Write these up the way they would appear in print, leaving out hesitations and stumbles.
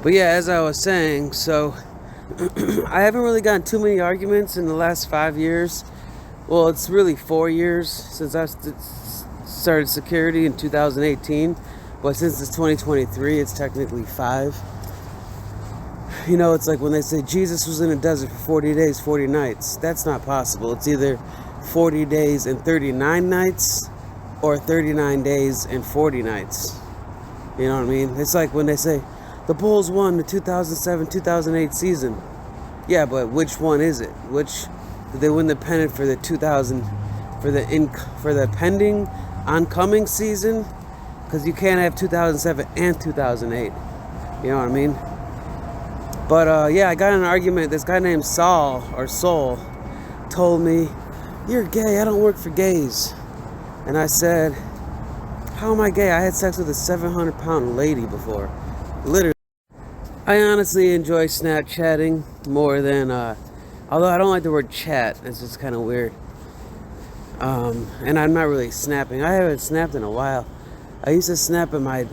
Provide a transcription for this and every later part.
But yeah, as I was saying, so I haven't really gotten too many arguments in the last 5 years. Well, it's really 4 years since I started security in 2018. But since it's 2023, it's technically 5. You know, it's like when they say Jesus was in the desert for 40 days, 40 nights. That's not possible. It's either 40 days and 39 nights or 39 days and 40 nights. You know what I mean? It's like when they say the Bulls won the 2007-2008 season. Yeah, but which one is it? Which did they win the pennant for the 2000 for the pending oncoming season? Because you can't have 2007 and 2008. You know what I mean? But yeah, I got in an argument. This guy named Saul told me, "You're gay. I don't work for gays." And I said, "How am I gay? I had sex with a 700-pound lady before." Literally. I honestly enjoy Snapchatting more than, although I don't like the word chat. It's just kind of weird. And I'm not really snapping. I haven't snapped in a while. I used to snap at my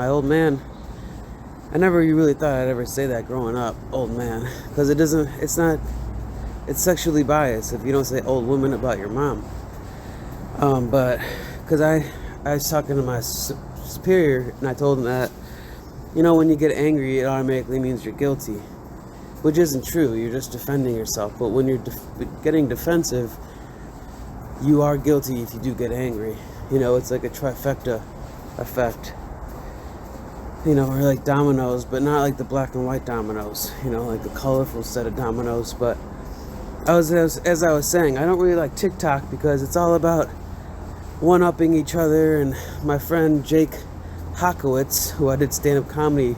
old man. I never really thought I'd ever say that growing up, old man, because it's sexually biased if you don't say old woman about your mom. But because I was talking to my superior and I told him that, you know, when you get angry, it automatically means you're guilty, which isn't true. You're just defending yourself. But when you're getting defensive, you are guilty if you do get angry. You know, it's like a trifecta effect. You know, or like dominoes, but not like the black and white dominoes. You know, like the colorful set of dominoes. But as I was saying, I don't really like TikTok because it's all about one-upping each other. And my friend Jake Hakowitz, who I did stand-up comedy.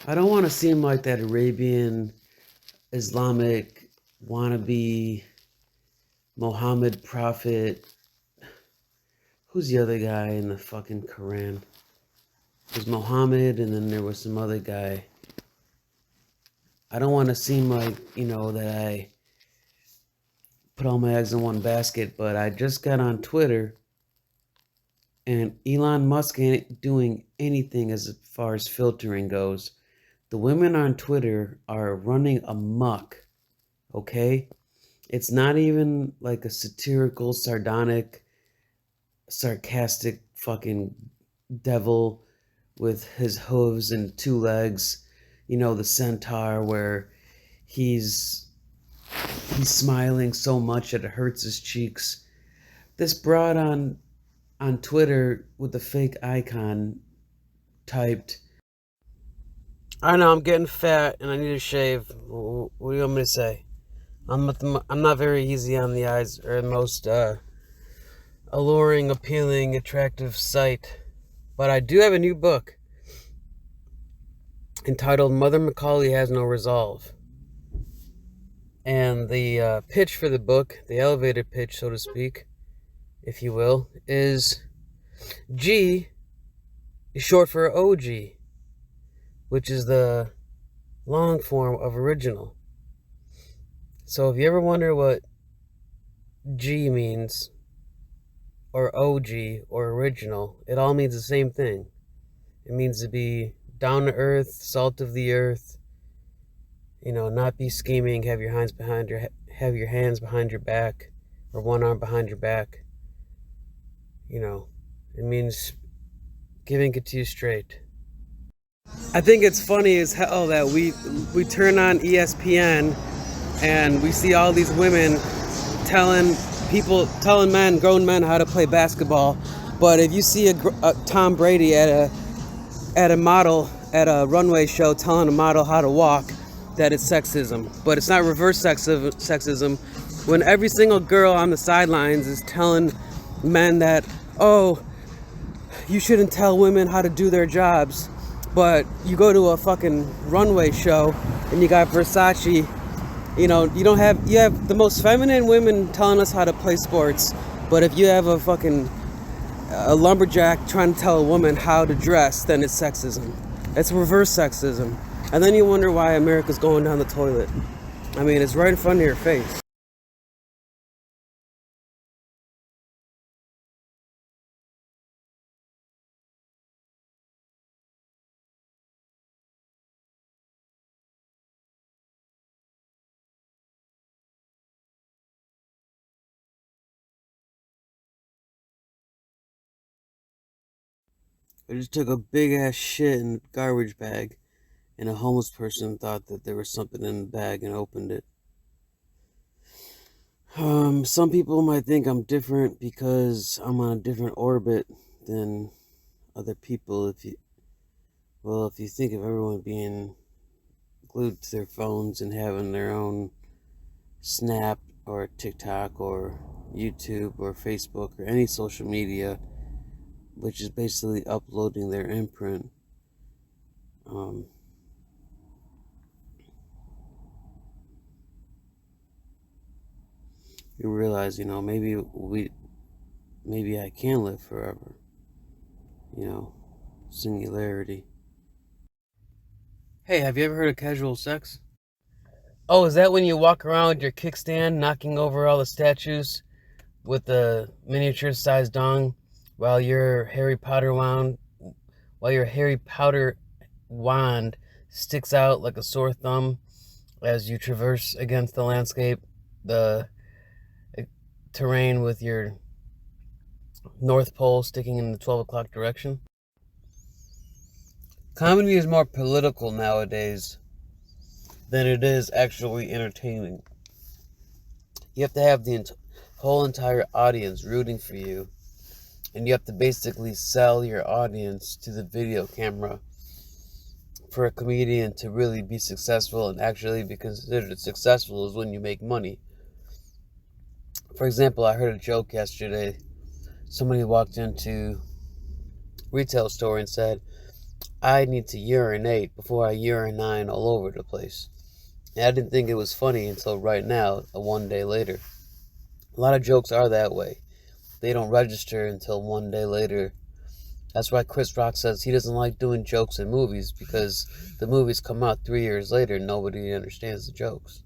I don't want to seem like that Arabian Islamic wannabe Mohammed prophet. Who's the other guy in the fucking Quran? There's Mohammed, and then there was some other guy. I don't want to seem like, you know, that I put all my eggs in one basket, but I just got on Twitter, and Elon Musk ain't doing anything as far as filtering goes. The women on Twitter are running amok, okay? It's not even like a satirical, sarcastic fucking devil with his hooves and 2 legs. You know, the centaur where he's smiling so much that it hurts his cheeks. This broad on Twitter with the fake icon typed, "I know I'm getting fat and I need to shave. What do you want me to say? I'm not very easy on the eyes or the most alluring, appealing, attractive sight. But I do have a new book entitled Mother Macaulay Has No Resolve." And the pitch for the book, the elevator pitch, so to speak, if you will, is G is short for OG, which is the long form of original. So if you ever wonder what G means, or OG, or original, it all means the same thing. It means to be down to earth, salt of the earth, you know, not be scheming, have your hands behind your back, or one arm behind your back. You know, it means giving it to you straight. I think it's funny as hell that we turn on ESPN and we see all these women telling men, grown men, how to play basketball. But if you see a Tom Brady at a runway show telling a model how to walk, that it's sexism. But it's not reverse sexism when every single girl on the sidelines is telling men that, oh, you shouldn't tell women how to do their jobs. But you go to a fucking runway show and you got Versace. You know, you have the most feminine women telling us how to play sports, but if you have a lumberjack trying to tell a woman how to dress, then it's sexism. It's reverse sexism. And then you wonder why America's going down the toilet. I mean, it's right in front of your face. I just took a big ass shit in a garbage bag, and a homeless person thought that there was something in the bag and opened it. Some people might think I'm different because I'm on a different orbit than other people. If you think of everyone being glued to their phones and having their own Snap or TikTok or YouTube or Facebook or any social media, which is basically uploading their imprint. Um, you realize, maybe I can live forever. Singularity. Hey, have you ever heard of casual sex? Oh, is that when you walk around with your kickstand, knocking over all the statues with the miniature-sized dong, while your Harry Potter wand, while your Harry Potter wand sticks out like a sore thumb as you traverse against the landscape, the terrain with your North Pole sticking in the 12 o'clock direction? Comedy is more political nowadays than it is actually entertaining. You have to have the whole entire audience rooting for you, and you have to basically sell your audience to the video camera for a comedian to really be successful and actually be considered successful is when you make money. For example, I heard a joke yesterday. Somebody walked into a retail store and said, I need to urinate before I urinate all over the place. And I didn't think it was funny until right now, one day later. A lot of jokes are that way. They don't register until one day later. That's why Chris Rock says he doesn't like doing jokes in movies, because the movies come out 3 years later and nobody understands the jokes.